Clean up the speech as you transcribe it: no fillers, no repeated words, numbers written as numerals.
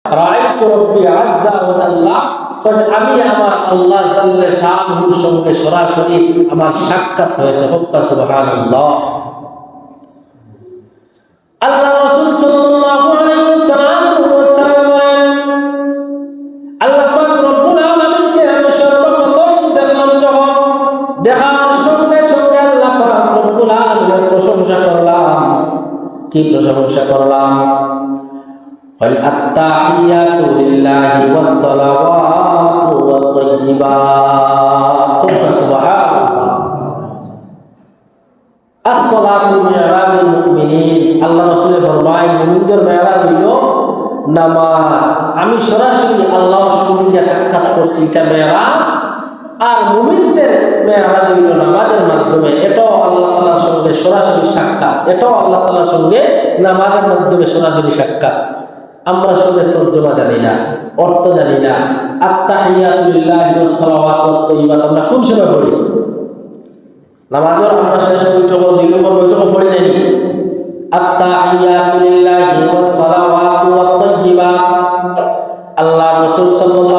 রাআইতু রাব্বি আযযা ওয়া জাল্লা, আমি আমার আল্লাহ জাল্লা শানুহুর সঙ্গে সরাসরি আমার সাক্ষাৎ হয়েছে। সুবহানাল্লাহ। আল্লাহ রাসূল সাল্লাল্লাহু আলাইহি ওয়াসাল্লাম বলেন, আল্লাহ পাক রব্বুল আলামিনকে আমি সর্বপ্রথম দেখলাম, যখন দেখার সঙ্গে সঙ্গে আল্লাহ পাক রব্বুল আলামিনের প্রশংসা করলাম। কি প্রশংসা করলাম? আত-তাহিয়াতু লিল্লাহি ওয়াস-সালাওয়াতু ওয়াত-তাইয়্যিবাত। সুবহানাল্লাহ। as-salatu mi'rajul mu'minin, আল্লাহ রাসূল ফরমায় মুমিনদের মেরাজ হইল নামাজ। আমি সরাসরি আল্লাহর সঙ্গে সাক্ষাৎ করছি, এটা মেরাজ। আর মুমিনদের মেরাজ হইল নামাজের মাধ্যমে। এটাও আল্লাহ তাআলার সঙ্গে সরাসরি সাক্ষাৎ, এটাও আল্লাহ তাআলার সঙ্গে নামাজের মাধ্যমে সরাসরি সাক্ষাৎ। আমরা সঙ্গে তর্জমা জানি না, অর্থ জানি না। আত-তাহিয়াতু লিল্লাহি ওয়াস-সালাওয়াতু ওয়াত-তাইয়্যিবাত আমরা কোন সময় পড়ি? নামাজের আমরা শেষ বৈঠক 2 নম্বর বৈঠক পড়ি নাই? আত-তাহিয়াতু লিল্লাহি ওয়াস-সালাওয়াতু ওয়াত-তাইয়্যিবাত। আল্লাহ রাসূল সাল্লাল্লাহু